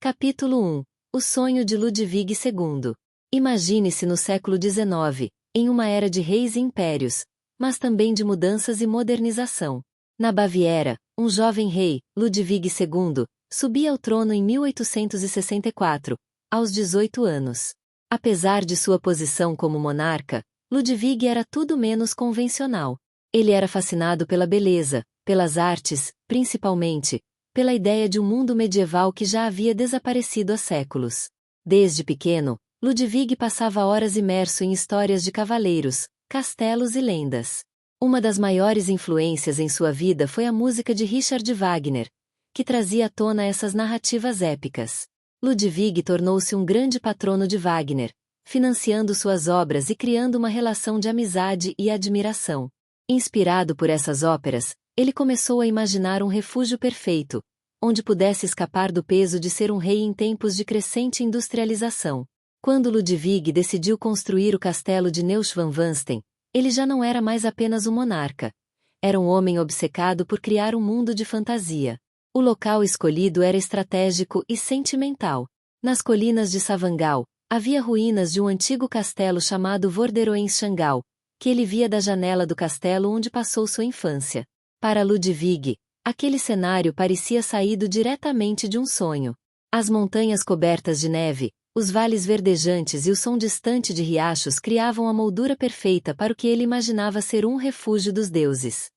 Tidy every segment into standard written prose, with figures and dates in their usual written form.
Capítulo 1. O sonho de Ludwig II. Imagine-se no século XIX, em uma era de reis e impérios, mas também de mudanças e modernização. Na Baviera, um jovem rei, Ludwig II, subia ao trono em 1864, aos 18 anos. Apesar de sua posição como monarca, Ludwig era tudo menos convencional. Ele era fascinado pela beleza, pelas artes, principalmente, pela ideia de um mundo medieval que já havia desaparecido há séculos. Desde pequeno, Ludwig passava horas imerso em histórias de cavaleiros, castelos e lendas. Uma das maiores influências em sua vida foi a música de Richard Wagner, que trazia à tona essas narrativas épicas. Ludwig tornou-se um grande patrono de Wagner, financiando suas obras e criando uma relação de amizade e admiração. Inspirado por essas óperas, ele começou a imaginar um refúgio perfeito, onde pudesse escapar do peso de ser um rei em tempos de crescente industrialização. Quando Ludwig decidiu construir o castelo de Neuschwanstein, ele já não era mais apenas um monarca. Era um homem obcecado por criar um mundo de fantasia. O local escolhido era estratégico e sentimental. Nas colinas de Savangal, havia ruínas de um antigo castelo chamado Vorderøenschangal, que ele via da janela do castelo onde passou sua infância. Para Ludwig, aquele cenário parecia saído diretamente de um sonho. As montanhas cobertas de neve, os vales verdejantes e o som distante de riachos criavam a moldura perfeita para o que ele imaginava ser um refúgio dos deuses.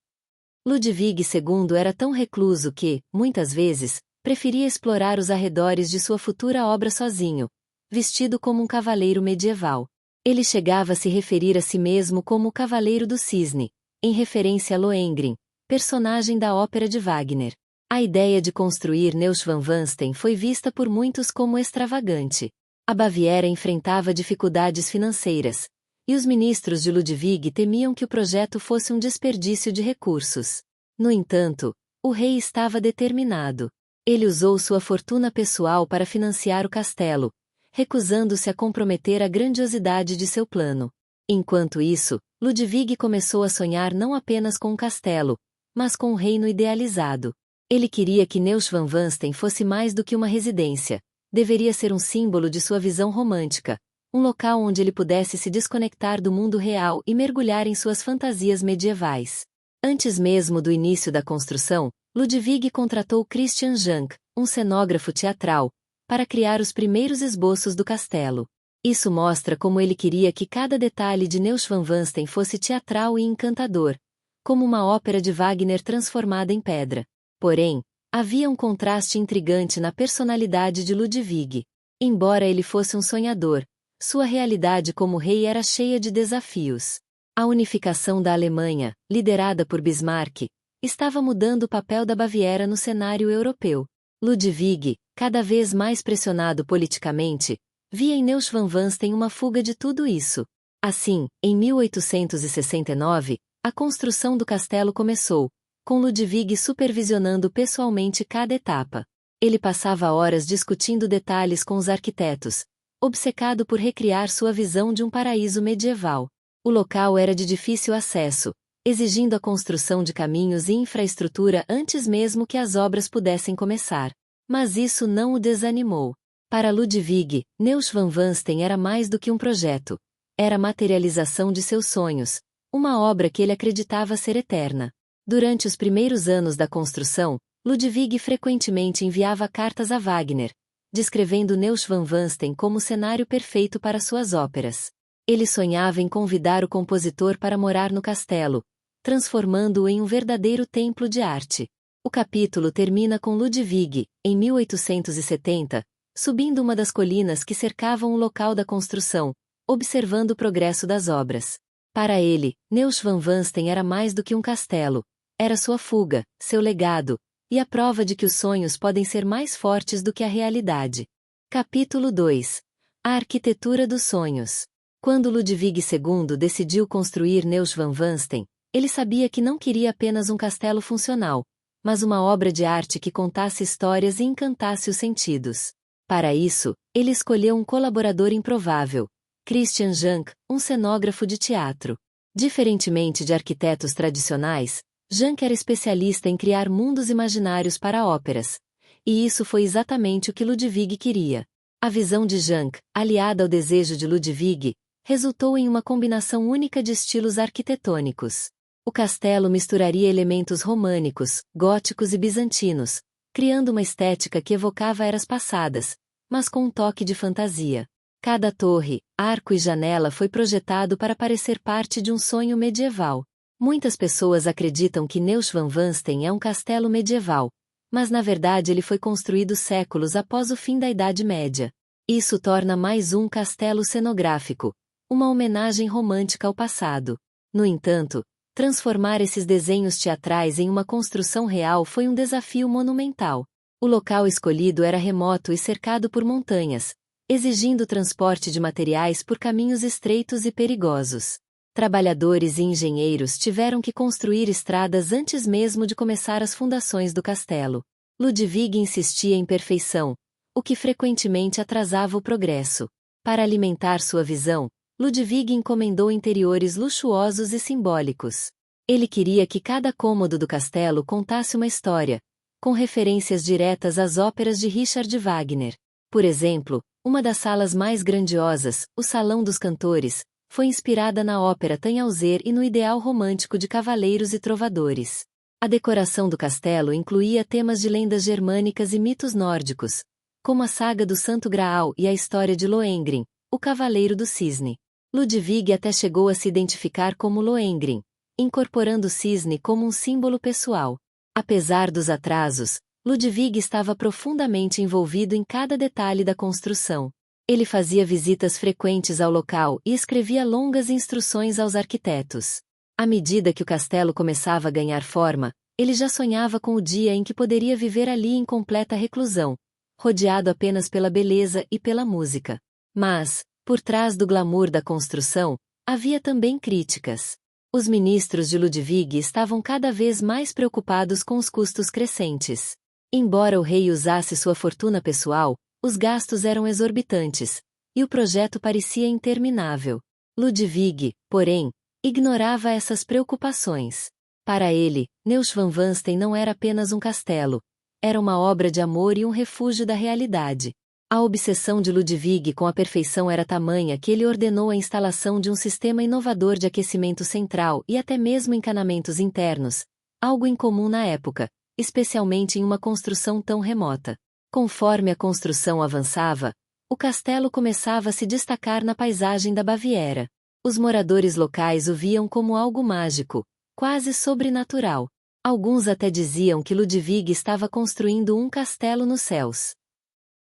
Ludwig II era tão recluso que, muitas vezes, preferia explorar os arredores de sua futura obra sozinho, vestido como um cavaleiro medieval. Ele chegava a se referir a si mesmo como o Cavaleiro do Cisne, em referência a Lohengrin, personagem da ópera de Wagner. A ideia de construir Neuschwanstein foi vista por muitos como extravagante. A Baviera enfrentava dificuldades financeiras, e os ministros de Ludwig temiam que o projeto fosse um desperdício de recursos. No entanto, o rei estava determinado. Ele usou sua fortuna pessoal para financiar o castelo, recusando-se a comprometer a grandiosidade de seu plano. Enquanto isso, Ludwig começou a sonhar não apenas com um castelo, mas com um reino idealizado. Ele queria que Neuschwanstein fosse mais do que uma residência. Deveria ser um símbolo de sua visão romântica, um local onde ele pudesse se desconectar do mundo real e mergulhar em suas fantasias medievais. Antes mesmo do início da construção, Ludwig contratou Christian Jank, um cenógrafo teatral, para criar os primeiros esboços do castelo. Isso mostra como ele queria que cada detalhe de Neuschwanstein fosse teatral e encantador, como uma ópera de Wagner transformada em pedra. Porém, havia um contraste intrigante na personalidade de Ludwig. Embora ele fosse um sonhador, sua realidade como rei era cheia de desafios. A unificação da Alemanha, liderada por Bismarck, estava mudando o papel da Baviera no cenário europeu. Ludwig, cada vez mais pressionado politicamente, via em Neuschwanstein uma fuga de tudo isso. Assim, em 1869, a construção do castelo começou, com Ludwig supervisionando pessoalmente cada etapa. Ele passava horas discutindo detalhes com os arquitetos, obcecado por recriar sua visão de um paraíso medieval. O local era de difícil acesso, exigindo a construção de caminhos e infraestrutura antes mesmo que as obras pudessem começar. Mas isso não o desanimou. Para Ludwig, Neuschwanstein era mais do que um projeto. Era a materialização de seus sonhos, uma obra que ele acreditava ser eterna. Durante os primeiros anos da construção, Ludwig frequentemente enviava cartas a Wagner, descrevendo Neuschwanstein como o cenário perfeito para suas óperas. Ele sonhava em convidar o compositor para morar no castelo, transformando-o em um verdadeiro templo de arte. O capítulo termina com Ludwig, em 1870, subindo uma das colinas que cercavam o local da construção, observando o progresso das obras. Para ele, Neuschwanstein era mais do que um castelo. Era sua fuga, seu legado, e a prova de que os sonhos podem ser mais fortes do que a realidade. Capítulo 2. A arquitetura dos sonhos. Quando Ludwig II decidiu construir Neuschwanstein, ele sabia que não queria apenas um castelo funcional, mas uma obra de arte que contasse histórias e encantasse os sentidos. Para isso, ele escolheu um colaborador improvável, Christian Jank, um cenógrafo de teatro. Diferentemente de arquitetos tradicionais, Jank era especialista em criar mundos imaginários para óperas, E isso foi exatamente o que Ludwig queria. A visão de Jank, aliada ao desejo de Ludwig, resultou em uma combinação única de estilos arquitetônicos. O castelo misturaria elementos românicos, góticos e bizantinos, criando uma estética que evocava eras passadas, mas com um toque de fantasia. Cada torre, arco e janela foi projetado para parecer parte de um sonho medieval. Muitas pessoas acreditam que Neuschwanstein é um castelo medieval, mas na verdade ele foi construído séculos após o fim da Idade Média. Isso torna mais um castelo cenográfico, uma homenagem romântica ao passado. No entanto, transformar esses desenhos teatrais em uma construção real foi um desafio monumental. O local escolhido era remoto e cercado por montanhas, exigindo transporte de materiais por caminhos estreitos e perigosos. Trabalhadores e engenheiros tiveram que construir estradas antes mesmo de começar as fundações do castelo. Ludwig insistia em perfeição, o que frequentemente atrasava o progresso. Para alimentar sua visão, Ludwig encomendou interiores luxuosos e simbólicos. Ele queria que cada cômodo do castelo contasse uma história, com referências diretas às óperas de Richard Wagner. Por exemplo, uma das salas mais grandiosas, o Salão dos Cantores, foi inspirada na ópera Tannhäuser e no ideal romântico de cavaleiros e trovadores. A decoração do castelo incluía temas de lendas germânicas e mitos nórdicos, como a saga do Santo Graal e a história de Lohengrin, o Cavaleiro do Cisne. Ludwig até chegou a se identificar como Lohengrin, incorporando o cisne como um símbolo pessoal. Apesar dos atrasos, Ludwig estava profundamente envolvido em cada detalhe da construção. Ele fazia visitas frequentes ao local e escrevia longas instruções aos arquitetos. À medida que o castelo começava a ganhar forma, ele já sonhava com o dia em que poderia viver ali em completa reclusão, rodeado apenas pela beleza e pela música. Mas, por trás do glamour da construção, havia também críticas. Os ministros de Ludwig estavam cada vez mais preocupados com os custos crescentes. Embora o rei usasse sua fortuna pessoal, os gastos eram exorbitantes, e o projeto parecia interminável. Ludwig, porém, ignorava essas preocupações. Para ele, Neuschwanstein não era apenas um castelo, era uma obra de amor e um refúgio da realidade. A obsessão de Ludwig com a perfeição era tamanha que ele ordenou a instalação de um sistema inovador de aquecimento central e até mesmo encanamentos internos, algo incomum na época, especialmente em uma construção tão remota. Conforme a construção avançava, o castelo começava a se destacar na paisagem da Baviera. Os moradores locais o viam como algo mágico, quase sobrenatural. Alguns até diziam que Ludwig estava construindo um castelo nos céus.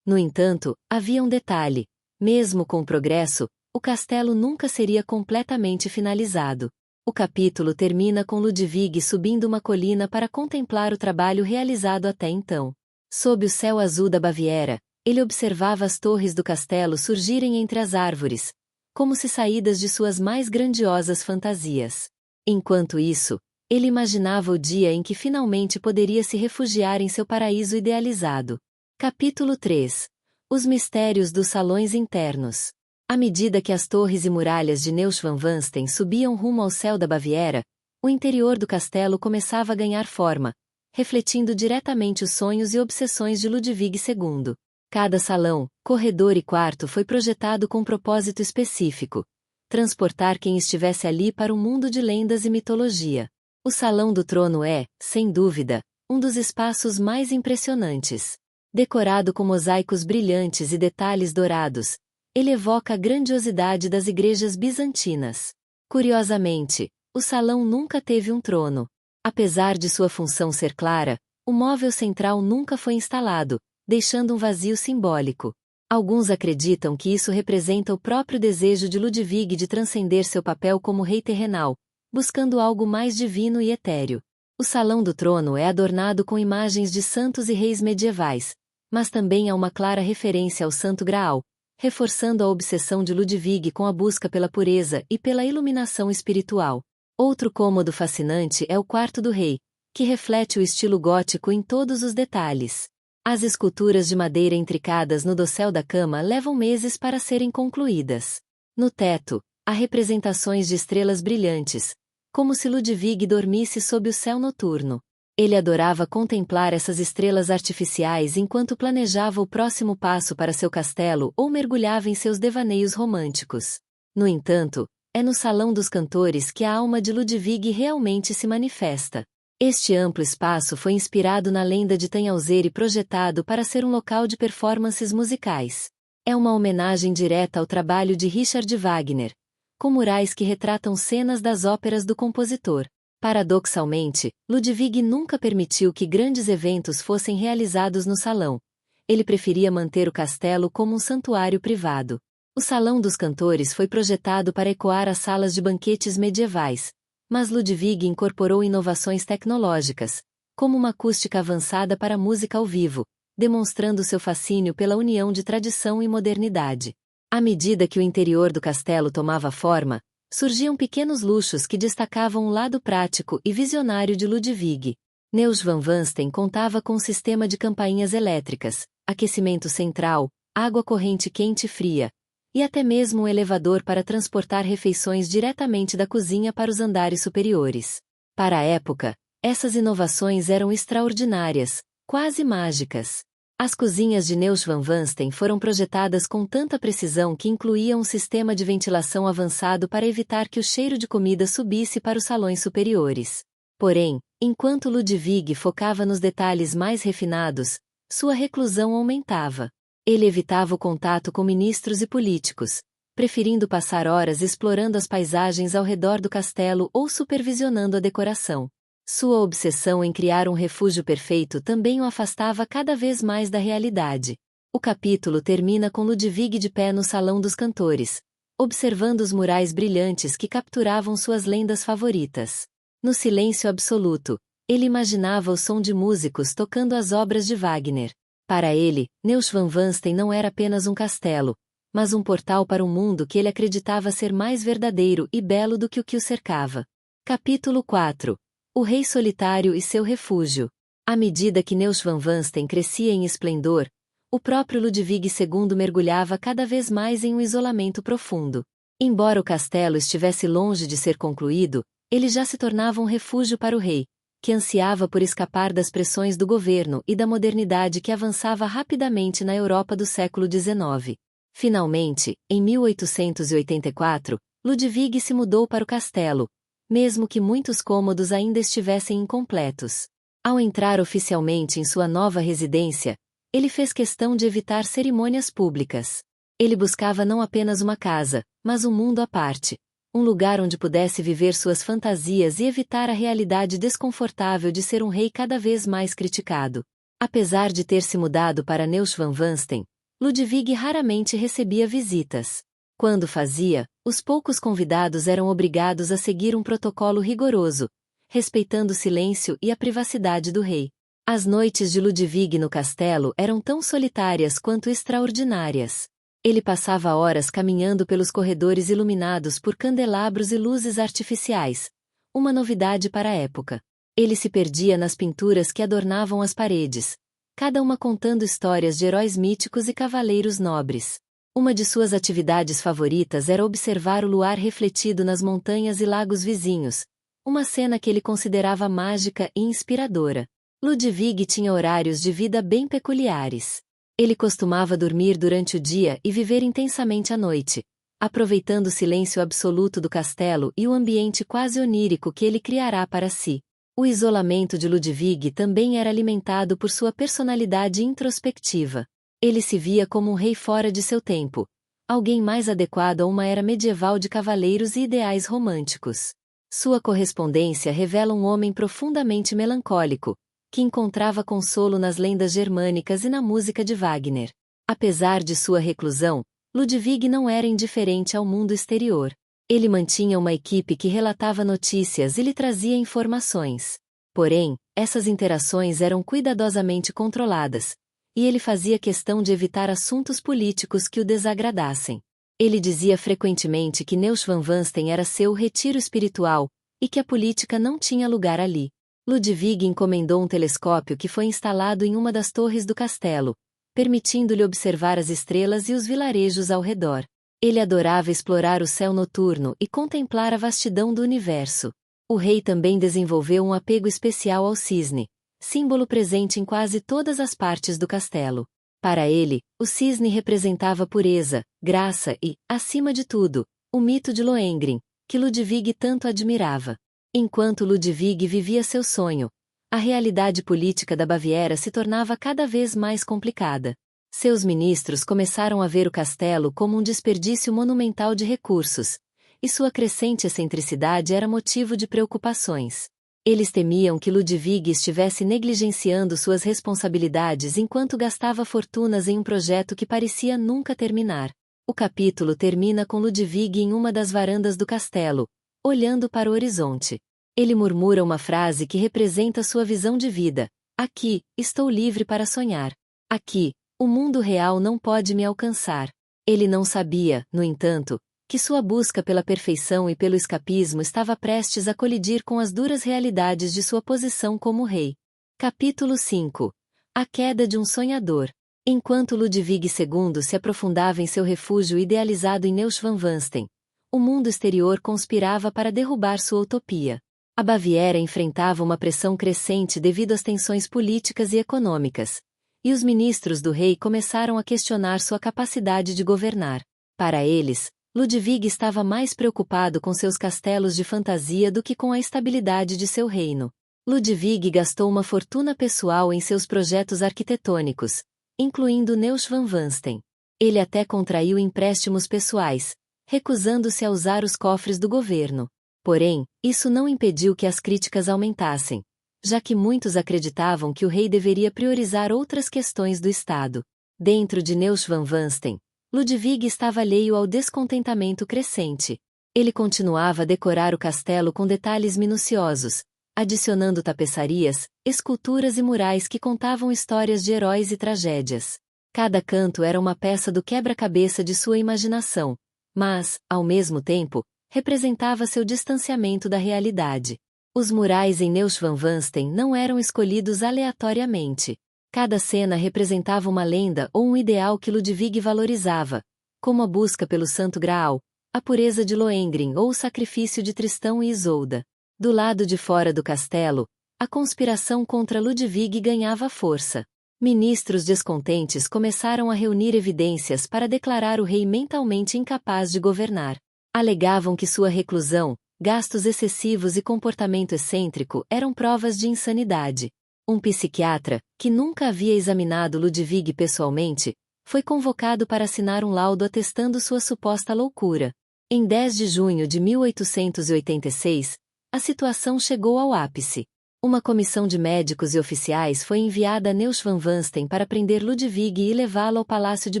No entanto, havia um detalhe: mesmo com o progresso, o castelo nunca seria completamente finalizado. O capítulo termina com Ludwig subindo uma colina para contemplar o trabalho realizado até então. Sob o céu azul da Baviera, ele observava as torres do castelo surgirem entre as árvores, como se saídas de suas mais grandiosas fantasias. Enquanto isso, ele imaginava o dia em que finalmente poderia se refugiar em seu paraíso idealizado. Capítulo 3. Os mistérios dos salões internos. À medida que as torres e muralhas de Neuschwanstein subiam rumo ao céu da Baviera, o interior do castelo começava a ganhar forma, refletindo diretamente os sonhos e obsessões de Ludwig II. Cada salão, corredor e quarto foi projetado com um propósito específico: transportar quem estivesse ali para um mundo de lendas e mitologia. O Salão do Trono é, sem dúvida, um dos espaços mais impressionantes. Decorado com mosaicos brilhantes e detalhes dourados, ele evoca a grandiosidade das igrejas bizantinas. Curiosamente, o salão nunca teve um trono. Apesar de sua função ser clara, o móvel central nunca foi instalado, deixando um vazio simbólico. Alguns acreditam que isso representa o próprio desejo de Ludwig de transcender seu papel como rei terrenal, buscando algo mais divino e etéreo. O Salão do Trono é adornado com imagens de santos e reis medievais, mas também há uma clara referência ao Santo Graal, reforçando a obsessão de Ludwig com a busca pela pureza e pela iluminação espiritual. Outro cômodo fascinante é o quarto do rei, que reflete o estilo gótico em todos os detalhes. As esculturas de madeira intricadas no dossel da cama levam meses para serem concluídas. No teto, há representações de estrelas brilhantes, como se Ludwig dormisse sob o céu noturno. Ele adorava contemplar essas estrelas artificiais enquanto planejava o próximo passo para seu castelo ou mergulhava em seus devaneios românticos. No entanto, é no Salão dos Cantores que a alma de Ludwig realmente se manifesta. Este amplo espaço foi inspirado na lenda de Tannhäuser e projetado para ser um local de performances musicais. É uma homenagem direta ao trabalho de Richard Wagner, com murais que retratam cenas das óperas do compositor. Paradoxalmente, Ludwig nunca permitiu que grandes eventos fossem realizados no salão. Ele preferia manter o castelo como um santuário privado. O Salão dos Cantores foi projetado para ecoar as salas de banquetes medievais, mas Ludwig incorporou inovações tecnológicas, como uma acústica avançada para música ao vivo, demonstrando seu fascínio pela união de tradição e modernidade. À medida que o interior do castelo tomava forma, surgiam pequenos luxos que destacavam o lado prático e visionário de Ludwig. Neuschwanstein contava com um sistema de campainhas elétricas, aquecimento central, água corrente quente e fria, e até mesmo um elevador para transportar refeições diretamente da cozinha para os andares superiores. Para a época, essas inovações eram extraordinárias, quase mágicas. As cozinhas de Neuschwanstein foram projetadas com tanta precisão que incluíam um sistema de ventilação avançado para evitar que o cheiro de comida subisse para os salões superiores. Porém, enquanto Ludwig focava nos detalhes mais refinados, sua reclusão aumentava. Ele evitava o contato com ministros e políticos, preferindo passar horas explorando as paisagens ao redor do castelo ou supervisionando a decoração. Sua obsessão em criar um refúgio perfeito também o afastava cada vez mais da realidade. O capítulo termina com Ludwig de pé no Salão dos Cantores, observando os murais brilhantes que capturavam suas lendas favoritas. No silêncio absoluto, ele imaginava o som de músicos tocando as obras de Wagner. Para ele, Neuschwanstein não era apenas um castelo, mas um portal para um mundo que ele acreditava ser mais verdadeiro e belo do que o cercava. Capítulo 4. O Rei Solitário e seu refúgio. À medida que Neuschwanstein crescia em esplendor, o próprio Ludwig II mergulhava cada vez mais em um isolamento profundo. Embora o castelo estivesse longe de ser concluído, ele já se tornava um refúgio para o rei, que ansiava por escapar das pressões do governo e da modernidade que avançava rapidamente na Europa do século XIX. Finalmente, em 1884, Ludwig se mudou para o castelo, mesmo que muitos cômodos ainda estivessem incompletos. Ao entrar oficialmente em sua nova residência, ele fez questão de evitar cerimônias públicas. Ele buscava não apenas uma casa, mas um mundo à parte, um lugar onde pudesse viver suas fantasias e evitar a realidade desconfortável de ser um rei cada vez mais criticado. Apesar de ter se mudado para Neuschwanstein, Ludwig raramente recebia visitas. Quando fazia, os poucos convidados eram obrigados a seguir um protocolo rigoroso, respeitando o silêncio e a privacidade do rei. As noites de Ludwig no castelo eram tão solitárias quanto extraordinárias. Ele passava horas caminhando pelos corredores iluminados por candelabros e luzes artificiais, uma novidade para a época. Ele se perdia nas pinturas que adornavam as paredes, cada uma contando histórias de heróis míticos e cavaleiros nobres. Uma de suas atividades favoritas era observar o luar refletido nas montanhas e lagos vizinhos, uma cena que ele considerava mágica e inspiradora. Ludwig tinha horários de vida bem peculiares. Ele costumava dormir durante o dia e viver intensamente à noite, aproveitando o silêncio absoluto do castelo e o ambiente quase onírico que ele criará para si. O isolamento de Ludwig também era alimentado por sua personalidade introspectiva. Ele se via como um rei fora de seu tempo, alguém mais adequado a uma era medieval de cavaleiros e ideais românticos. Sua correspondência revela um homem profundamente melancólico, que encontrava consolo nas lendas germânicas e na música de Wagner. Apesar de sua reclusão, Ludwig não era indiferente ao mundo exterior. Ele mantinha uma equipe que relatava notícias e lhe trazia informações. Porém, essas interações eram cuidadosamente controladas, e ele fazia questão de evitar assuntos políticos que o desagradassem. Ele dizia frequentemente que Neuschwanstein era seu retiro espiritual, e que a política não tinha lugar ali. Ludwig encomendou um telescópio que foi instalado em uma das torres do castelo, permitindo-lhe observar as estrelas e os vilarejos ao redor. Ele adorava explorar o céu noturno e contemplar a vastidão do universo. O rei também desenvolveu um apego especial ao cisne, símbolo presente em quase todas as partes do castelo. Para ele, o cisne representava pureza, graça e, acima de tudo, o mito de Lohengrin, que Ludwig tanto admirava. Enquanto Ludwig vivia seu sonho, a realidade política da Baviera se tornava cada vez mais complicada. Seus ministros começaram a ver o castelo como um desperdício monumental de recursos, e sua crescente excentricidade era motivo de preocupações. Eles temiam que Ludwig estivesse negligenciando suas responsabilidades enquanto gastava fortunas em um projeto que parecia nunca terminar. O capítulo termina com Ludwig em uma das varandas do castelo, olhando para o horizonte. Ele murmura uma frase que representa sua visão de vida: aqui, estou livre para sonhar. Aqui, o mundo real não pode me alcançar. Ele não sabia, no entanto, que sua busca pela perfeição e pelo escapismo estava prestes a colidir com as duras realidades de sua posição como rei. Capítulo 5. A queda de um sonhador. Enquanto Ludwig II se aprofundava em seu refúgio idealizado em Neuschwanstein, o mundo exterior conspirava para derrubar sua utopia. A Baviera enfrentava uma pressão crescente devido às tensões políticas e econômicas, e os ministros do rei começaram a questionar sua capacidade de governar. Para eles, Ludwig estava mais preocupado com seus castelos de fantasia do que com a estabilidade de seu reino. Ludwig gastou uma fortuna pessoal em seus projetos arquitetônicos, incluindo Neuschwanstein. Ele até contraiu empréstimos pessoais, recusando-se a usar os cofres do governo. Porém, isso não impediu que as críticas aumentassem, já que muitos acreditavam que o rei deveria priorizar outras questões do Estado. Dentro de Neuschwanstein, Ludwig estava alheio ao descontentamento crescente. Ele continuava a decorar o castelo com detalhes minuciosos, adicionando tapeçarias, esculturas e murais que contavam histórias de heróis e tragédias. Cada canto era uma peça do quebra-cabeça de sua imaginação, mas, ao mesmo tempo, representava seu distanciamento da realidade. Os murais em Neuschwanstein não eram escolhidos aleatoriamente. Cada cena representava uma lenda ou um ideal que Ludwig valorizava, como a busca pelo Santo Graal, a pureza de Lohengrin ou o sacrifício de Tristão e Isolda. Do lado de fora do castelo, a conspiração contra Ludwig ganhava força. Ministros descontentes começaram a reunir evidências para declarar o rei mentalmente incapaz de governar. Alegavam que sua reclusão, gastos excessivos e comportamento excêntrico eram provas de insanidade. Um psiquiatra, que nunca havia examinado Ludwig pessoalmente, foi convocado para assinar um laudo atestando sua suposta loucura. Em 10 de junho de 1886, a situação chegou ao ápice. Uma comissão de médicos e oficiais foi enviada a Neuschwanstein para prender Ludwig e levá-lo ao Palácio de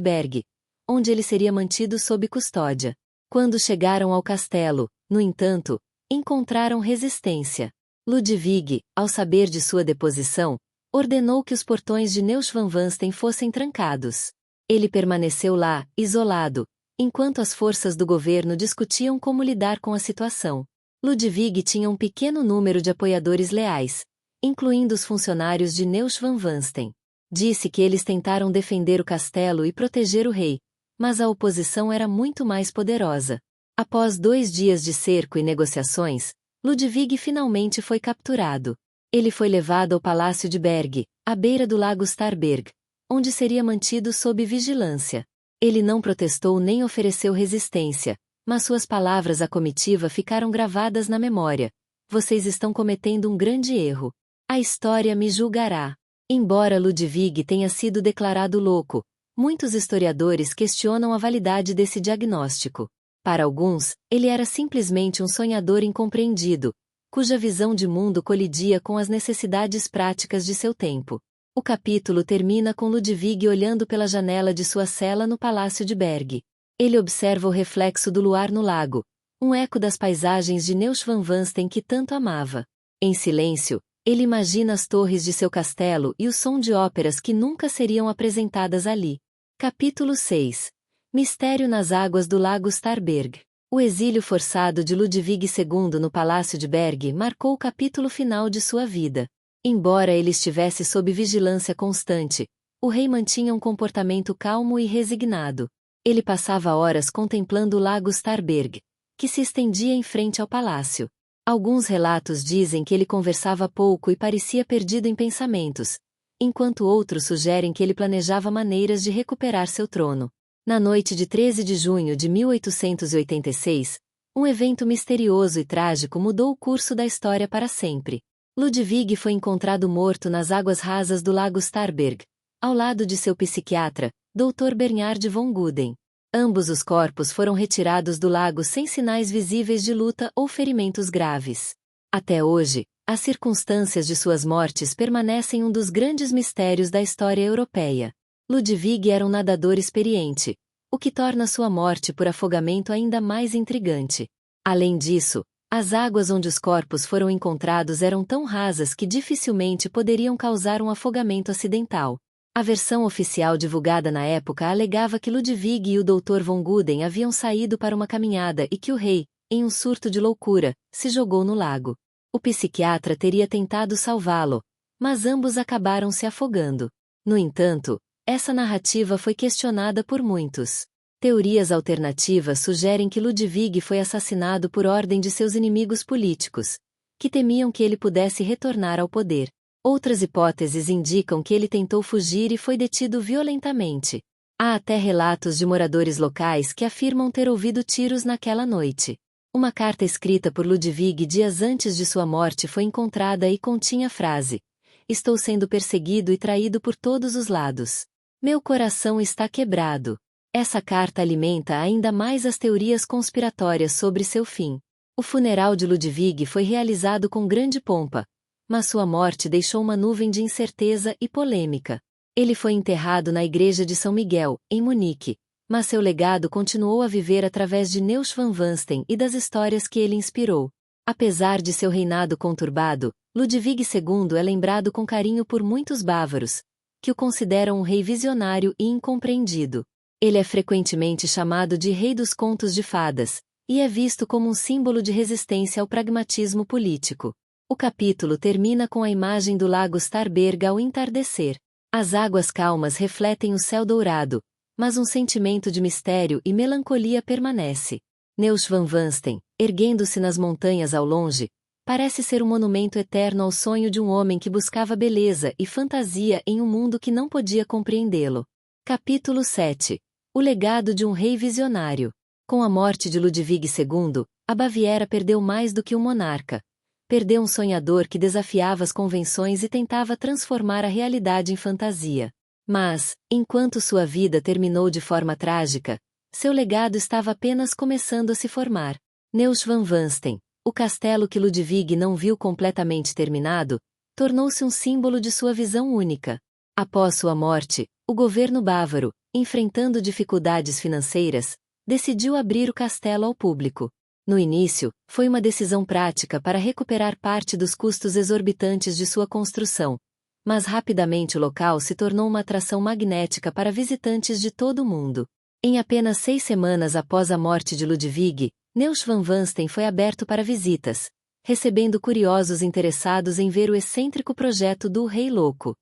Berg, onde ele seria mantido sob custódia. Quando chegaram ao castelo, no entanto, encontraram resistência. Ludwig, ao saber de sua deposição, ordenou que os portões de Neuschwanstein fossem trancados. Ele permaneceu lá, isolado, enquanto as forças do governo discutiam como lidar com a situação. Ludwig tinha um pequeno número de apoiadores leais, incluindo os funcionários de Neuschwanstein. Disse que eles tentaram defender o castelo e proteger o rei, mas a oposição era muito mais poderosa. Após 2 dias de cerco e negociações, Ludwig finalmente foi capturado. Ele foi levado ao Palácio de Berg, à beira do lago Starberg, onde seria mantido sob vigilância. Ele não protestou nem ofereceu resistência, mas suas palavras à comitiva ficaram gravadas na memória. Vocês estão cometendo um grande erro. A história me julgará. Embora Ludwig tenha sido declarado louco, muitos historiadores questionam a validade desse diagnóstico. Para alguns, ele era simplesmente um sonhador incompreendido, cuja visão de mundo colidia com as necessidades práticas de seu tempo. O capítulo termina com Ludwig olhando pela janela de sua cela no Palácio de Berg. Ele observa o reflexo do luar no lago, um eco das paisagens de Neuschwanstein que tanto amava. Em silêncio, ele imagina as torres de seu castelo e o som de óperas que nunca seriam apresentadas ali. Capítulo 6. Mistério nas águas do lago Starberg. O exílio forçado de Ludwig II no Palácio de Berg marcou o capítulo final de sua vida. Embora ele estivesse sob vigilância constante, o rei mantinha um comportamento calmo e resignado. Ele passava horas contemplando o lago Starberg, que se estendia em frente ao palácio. Alguns relatos dizem que ele conversava pouco e parecia perdido em pensamentos, enquanto outros sugerem que ele planejava maneiras de recuperar seu trono. Na noite de 13 de junho de 1886, um evento misterioso e trágico mudou o curso da história para sempre. Ludwig foi encontrado morto nas águas rasas do lago Starnberg, ao lado de seu psiquiatra, Dr. Bernhard von Guden. Ambos os corpos foram retirados do lago sem sinais visíveis de luta ou ferimentos graves. Até hoje, as circunstâncias de suas mortes permanecem um dos grandes mistérios da história europeia. Ludwig era um nadador experiente, o que torna sua morte por afogamento ainda mais intrigante. Além disso, as águas onde os corpos foram encontrados eram tão rasas que dificilmente poderiam causar um afogamento acidental. A versão oficial divulgada na época alegava que Ludwig e o Dr. von Guden haviam saído para uma caminhada e que o rei, em um surto de loucura, se jogou no lago. O psiquiatra teria tentado salvá-lo, mas ambos acabaram se afogando. No entanto, essa narrativa foi questionada por muitos. Teorias alternativas sugerem que Ludwig foi assassinado por ordem de seus inimigos políticos, que temiam que ele pudesse retornar ao poder. Outras hipóteses indicam que ele tentou fugir e foi detido violentamente. Há até relatos de moradores locais que afirmam ter ouvido tiros naquela noite. Uma carta escrita por Ludwig dias antes de sua morte foi encontrada e continha a frase: "Estou sendo perseguido e traído por todos os lados. Meu coração está quebrado." Essa carta alimenta ainda mais as teorias conspiratórias sobre seu fim. O funeral de Ludwig foi realizado com grande pompa, mas sua morte deixou uma nuvem de incerteza e polêmica. Ele foi enterrado na igreja de São Miguel, em Munique, mas seu legado continuou a viver através de Neuschwanstein e das histórias que ele inspirou. Apesar de seu reinado conturbado, Ludwig II é lembrado com carinho por muitos bávaros, que o consideram um rei visionário e incompreendido. Ele é frequentemente chamado de Rei dos Contos de Fadas, e é visto como um símbolo de resistência ao pragmatismo político. O capítulo termina com a imagem do lago Starnberg ao entardecer. As águas calmas refletem o céu dourado, mas um sentimento de mistério e melancolia permanece. Neuschwanstein, erguendo-se nas montanhas ao longe, parece ser um monumento eterno ao sonho de um homem que buscava beleza e fantasia em um mundo que não podia compreendê-lo. Capítulo 7. O legado de um rei visionário. Com a morte de Ludwig II, a Baviera perdeu mais do que um monarca. Perdeu um sonhador que desafiava as convenções e tentava transformar a realidade em fantasia. Mas, enquanto sua vida terminou de forma trágica, seu legado estava apenas começando a se formar. Neuschwanstein, o castelo que Ludwig não viu completamente terminado, tornou-se um símbolo de sua visão única. Após sua morte, o governo bávaro, enfrentando dificuldades financeiras, decidiu abrir o castelo ao público. No início, foi uma decisão prática para recuperar parte dos custos exorbitantes de sua construção, mas rapidamente o local se tornou uma atração magnética para visitantes de todo o mundo. Em apenas 6 semanas após a morte de Ludwig, Neuschwanstein foi aberto para visitas, recebendo curiosos interessados em ver o excêntrico projeto do Rei Louco.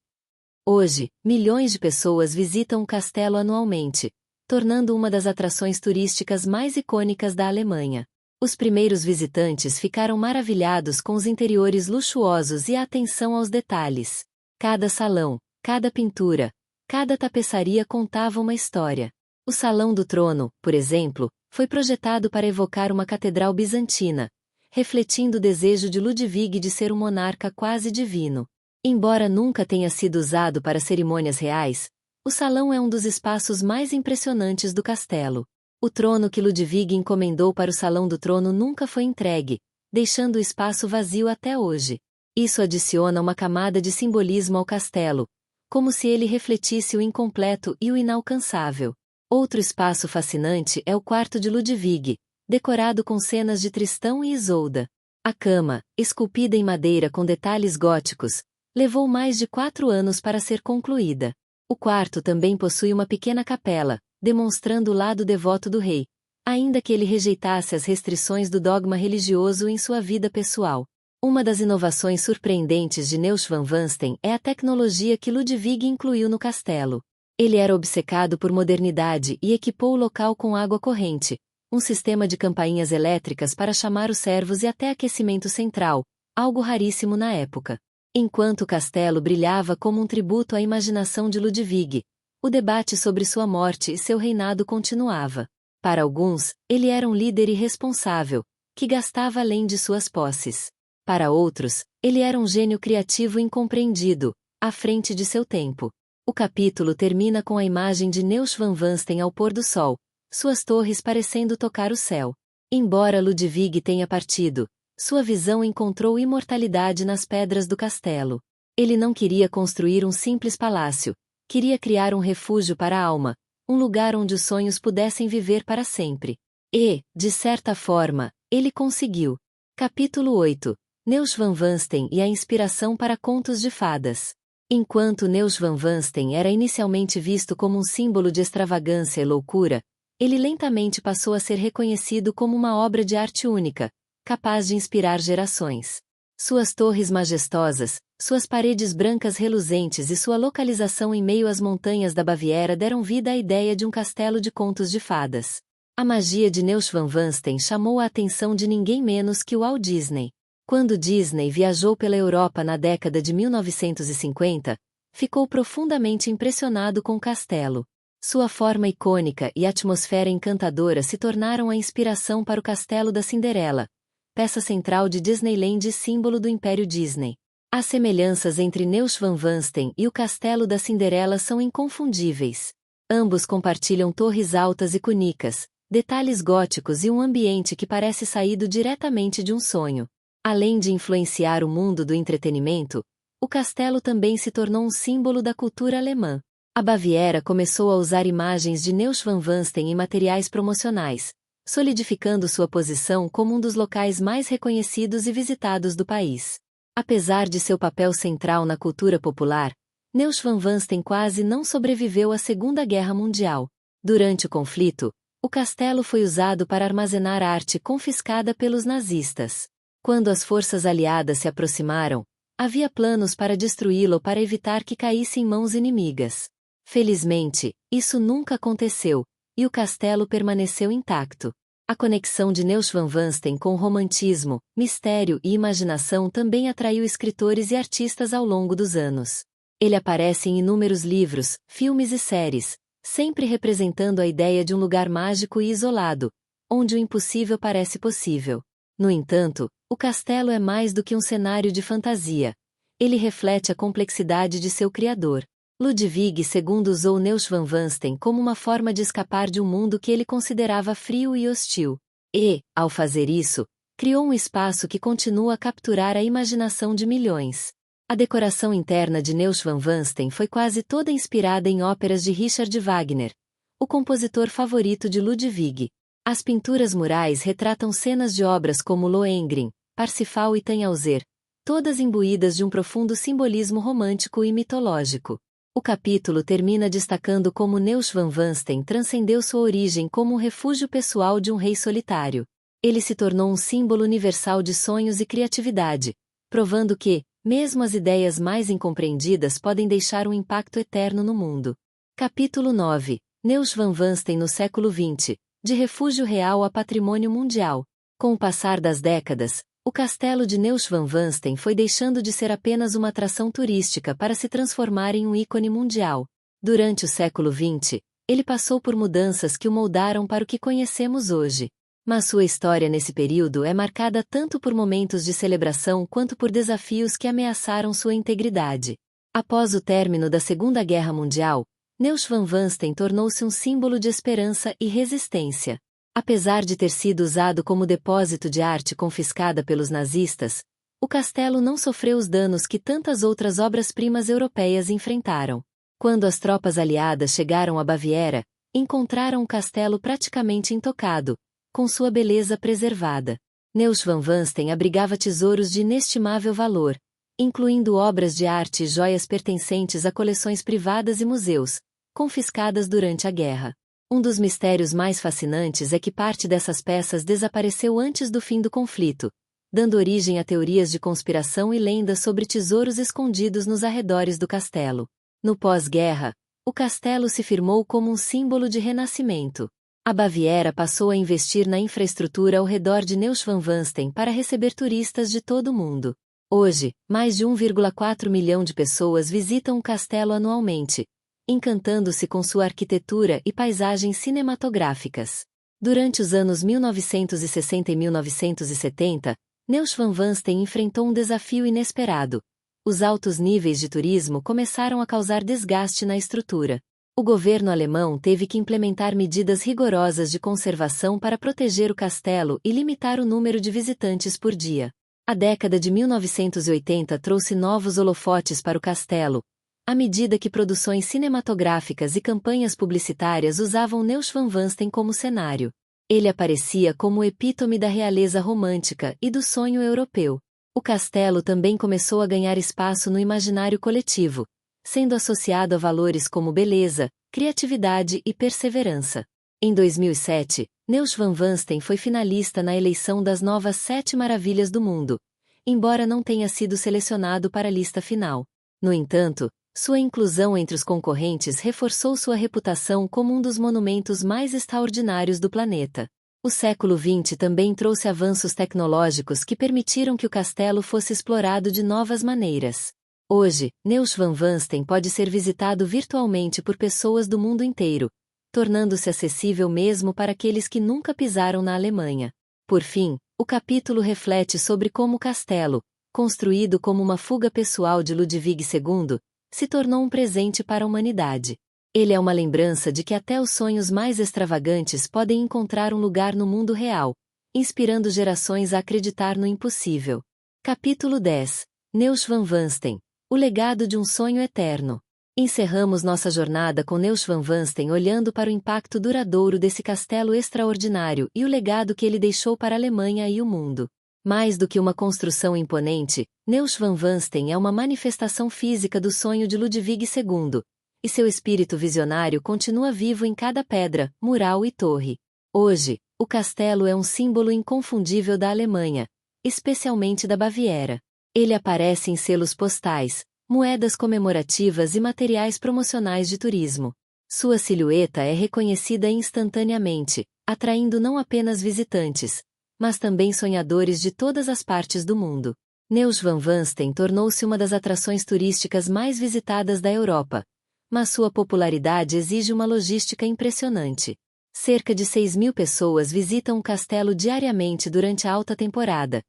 Hoje, milhões de pessoas visitam o castelo anualmente, tornando uma das atrações turísticas mais icônicas da Alemanha. Os primeiros visitantes ficaram maravilhados com os interiores luxuosos e a atenção aos detalhes. Cada salão, cada pintura, cada tapeçaria contava uma história. O Salão do Trono, por exemplo, foi projetado para evocar uma catedral bizantina, refletindo o desejo de Ludwig de ser um monarca quase divino. Embora nunca tenha sido usado para cerimônias reais, o salão é um dos espaços mais impressionantes do castelo. O trono que Ludwig encomendou para o Salão do Trono nunca foi entregue, deixando o espaço vazio até hoje. Isso adiciona uma camada de simbolismo ao castelo, como se ele refletisse o incompleto e o inalcançável. Outro espaço fascinante é o quarto de Ludwig, decorado com cenas de Tristão e Isolda. A cama, esculpida em madeira com detalhes góticos, levou mais de 4 anos para ser concluída. O quarto também possui uma pequena capela, demonstrando o lado devoto do rei, ainda que ele rejeitasse as restrições do dogma religioso em sua vida pessoal. Uma das inovações surpreendentes de Neuschwanstein é a tecnologia que Ludwig incluiu no castelo. Ele era obcecado por modernidade e equipou o local com água corrente, um sistema de campainhas elétricas para chamar os servos e até aquecimento central, algo raríssimo na época. Enquanto o castelo brilhava como um tributo à imaginação de Ludwig, o debate sobre sua morte e seu reinado continuava. Para alguns, ele era um líder irresponsável, que gastava além de suas posses. Para outros, ele era um gênio criativo incompreendido, à frente de seu tempo. O capítulo termina com a imagem de Neuschwanstein ao pôr do sol, suas torres parecendo tocar o céu. Embora Ludwig tenha partido, sua visão encontrou imortalidade nas pedras do castelo. Ele não queria construir um simples palácio, queria criar um refúgio para a alma, um lugar onde os sonhos pudessem viver para sempre. E, de certa forma, ele conseguiu. Capítulo 8. Neuschwanstein e a inspiração para contos de fadas. Enquanto Neuschwanstein era inicialmente visto como um símbolo de extravagância e loucura, ele lentamente passou a ser reconhecido como uma obra de arte única, capaz de inspirar gerações. Suas torres majestosas, suas paredes brancas reluzentes e sua localização em meio às montanhas da Baviera deram vida à ideia de um castelo de contos de fadas. A magia de Neuschwanstein chamou a atenção de ninguém menos que Walt Disney. Quando Disney viajou pela Europa na década de 1950, ficou profundamente impressionado com o castelo. Sua forma icônica e atmosfera encantadora se tornaram a inspiração para o Castelo da Cinderela, peça central de Disneyland e símbolo do Império Disney. As semelhanças entre Neuschwanstein e o Castelo da Cinderela são inconfundíveis. Ambos compartilham torres altas e cunicas, detalhes góticos e um ambiente que parece saído diretamente de um sonho. Além de influenciar o mundo do entretenimento, o castelo também se tornou um símbolo da cultura alemã. A Baviera começou a usar imagens de Neuschwanstein em materiais promocionais, solidificando sua posição como um dos locais mais reconhecidos e visitados do país. Apesar de seu papel central na cultura popular, Neuschwanstein quase não sobreviveu à Segunda Guerra Mundial. Durante o conflito, o castelo foi usado para armazenar arte confiscada pelos nazistas. Quando as forças aliadas se aproximaram, havia planos para destruí-lo para evitar que caísse em mãos inimigas. Felizmente, isso nunca aconteceu, e o castelo permaneceu intacto. A conexão de Neuschwanstein com o romantismo, mistério e imaginação também atraiu escritores e artistas ao longo dos anos. Ele aparece em inúmeros livros, filmes e séries, sempre representando a ideia de um lugar mágico e isolado, onde o impossível parece possível. No entanto, o castelo é mais do que um cenário de fantasia. Ele reflete a complexidade de seu criador. Ludwig II usou Neuschwanstein como uma forma de escapar de um mundo que ele considerava frio e hostil. E, ao fazer isso, criou um espaço que continua a capturar a imaginação de milhões. A decoração interna de Neuschwanstein foi quase toda inspirada em óperas de Richard Wagner, o compositor favorito de Ludwig. As pinturas murais retratam cenas de obras como Lohengrin, Parsifal e Tannhäuser, todas imbuídas de um profundo simbolismo romântico e mitológico. O capítulo termina destacando como Neuschwanstein transcendeu sua origem como um refúgio pessoal de um rei solitário. Ele se tornou um símbolo universal de sonhos e criatividade, provando que, mesmo as ideias mais incompreendidas podem deixar um impacto eterno no mundo. Capítulo 9. Neuschwanstein no século XX, de refúgio real a patrimônio mundial. Com o passar das décadas, o castelo de Neuschwanstein foi deixando de ser apenas uma atração turística para se transformar em um ícone mundial. Durante o século XX, ele passou por mudanças que o moldaram para o que conhecemos hoje. Mas sua história nesse período é marcada tanto por momentos de celebração quanto por desafios que ameaçaram sua integridade. Após o término da Segunda Guerra Mundial, Neuschwanstein tornou-se um símbolo de esperança e resistência. Apesar de ter sido usado como depósito de arte confiscada pelos nazistas, o castelo não sofreu os danos que tantas outras obras-primas europeias enfrentaram. Quando as tropas aliadas chegaram à Baviera, encontraram o castelo praticamente intocado, com sua beleza preservada. Neuschwanstein abrigava tesouros de inestimável valor, incluindo obras de arte e joias pertencentes a coleções privadas e museus, confiscadas durante a guerra. Um dos mistérios mais fascinantes é que parte dessas peças desapareceu antes do fim do conflito, dando origem a teorias de conspiração e lendas sobre tesouros escondidos nos arredores do castelo. No pós-guerra, o castelo se firmou como um símbolo de renascimento. A Baviera passou a investir na infraestrutura ao redor de Neuschwanstein para receber turistas de todo o mundo. Hoje, mais de 1,4 milhão de pessoas visitam o castelo anualmente, encantando-se com sua arquitetura e paisagens cinematográficas. Durante os anos 1960 e 1970, Neuschwanstein enfrentou um desafio inesperado. Os altos níveis de turismo começaram a causar desgaste na estrutura. O governo alemão teve que implementar medidas rigorosas de conservação para proteger o castelo e limitar o número de visitantes por dia. A década de 1980 trouxe novos holofotes para o castelo, à medida que produções cinematográficas e campanhas publicitárias usavam Neuschwanstein como cenário. Ele aparecia como o epítome da realeza romântica e do sonho europeu. O castelo também começou a ganhar espaço no imaginário coletivo, sendo associado a valores como beleza, criatividade e perseverança. Em 2007, Neuschwanstein foi finalista na eleição das novas 7 maravilhas do mundo, embora não tenha sido selecionado para a lista final. No entanto, sua inclusão entre os concorrentes reforçou sua reputação como um dos monumentos mais extraordinários do planeta. O século XX também trouxe avanços tecnológicos que permitiram que o castelo fosse explorado de novas maneiras. Hoje, Neuschwanstein pode ser visitado virtualmente por pessoas do mundo inteiro, tornando-se acessível mesmo para aqueles que nunca pisaram na Alemanha. Por fim, o capítulo reflete sobre como o castelo, construído como uma fuga pessoal de Ludwig II, se tornou um presente para a humanidade. Ele é uma lembrança de que até os sonhos mais extravagantes podem encontrar um lugar no mundo real, inspirando gerações a acreditar no impossível. Capítulo 10. Neuschwanstein. O legado de um sonho eterno. Encerramos nossa jornada com Neuschwanstein olhando para o impacto duradouro desse castelo extraordinário e o legado que ele deixou para a Alemanha e o mundo. Mais do que uma construção imponente, Neuschwanstein é uma manifestação física do sonho de Ludwig II, e seu espírito visionário continua vivo em cada pedra, mural e torre. Hoje, o castelo é um símbolo inconfundível da Alemanha, especialmente da Baviera. Ele aparece em selos postais, moedas comemorativas e materiais promocionais de turismo. Sua silhueta é reconhecida instantaneamente, atraindo não apenas visitantes, mas também sonhadores de todas as partes do mundo. Neuschwanstein tornou-se uma das atrações turísticas mais visitadas da Europa, mas sua popularidade exige uma logística impressionante. Cerca de 6.000 pessoas visitam o castelo diariamente durante a alta temporada,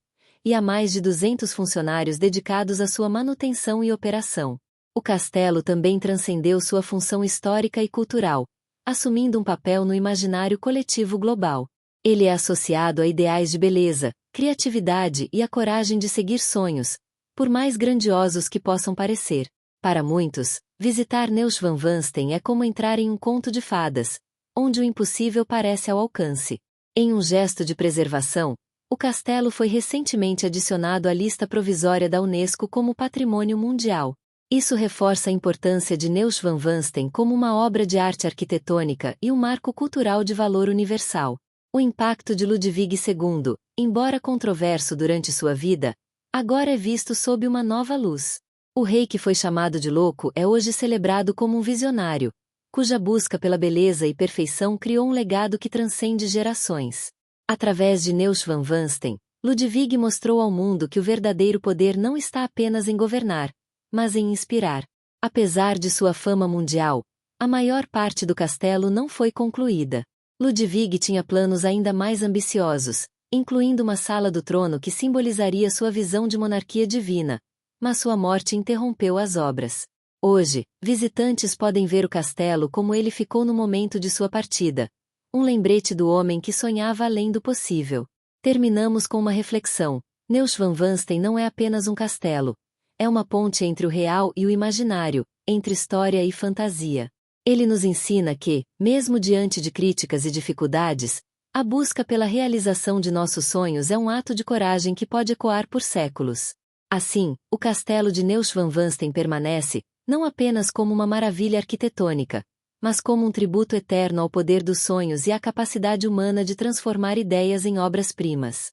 e há mais de 200 funcionários dedicados à sua manutenção e operação. O castelo também transcendeu sua função histórica e cultural, assumindo um papel no imaginário coletivo global. Ele é associado a ideais de beleza, criatividade e a coragem de seguir sonhos, por mais grandiosos que possam parecer. Para muitos, visitar Neuschwanstein é como entrar em um conto de fadas, onde o impossível parece ao alcance. Em um gesto de preservação, o castelo foi recentemente adicionado à lista provisória da Unesco como Patrimônio Mundial. Isso reforça a importância de Neuschwanstein como uma obra de arte arquitetônica e um marco cultural de valor universal. O impacto de Ludwig II, embora controverso durante sua vida, agora é visto sob uma nova luz. O rei que foi chamado de louco é hoje celebrado como um visionário, cuja busca pela beleza e perfeição criou um legado que transcende gerações. Através de Neuschwanstein, Ludwig mostrou ao mundo que o verdadeiro poder não está apenas em governar, mas em inspirar. Apesar de sua fama mundial, a maior parte do castelo não foi concluída. Ludwig tinha planos ainda mais ambiciosos, incluindo uma sala do trono que simbolizaria sua visão de monarquia divina, mas sua morte interrompeu as obras. Hoje, visitantes podem ver o castelo como ele ficou no momento de sua partida, um lembrete do homem que sonhava além do possível. Terminamos com uma reflexão. Neuschwanstein não é apenas um castelo. É uma ponte entre o real e o imaginário, entre história e fantasia. Ele nos ensina que, mesmo diante de críticas e dificuldades, a busca pela realização de nossos sonhos é um ato de coragem que pode ecoar por séculos. Assim, o castelo de Neuschwanstein permanece, não apenas como uma maravilha arquitetônica, mas como um tributo eterno ao poder dos sonhos e à capacidade humana de transformar ideias em obras-primas.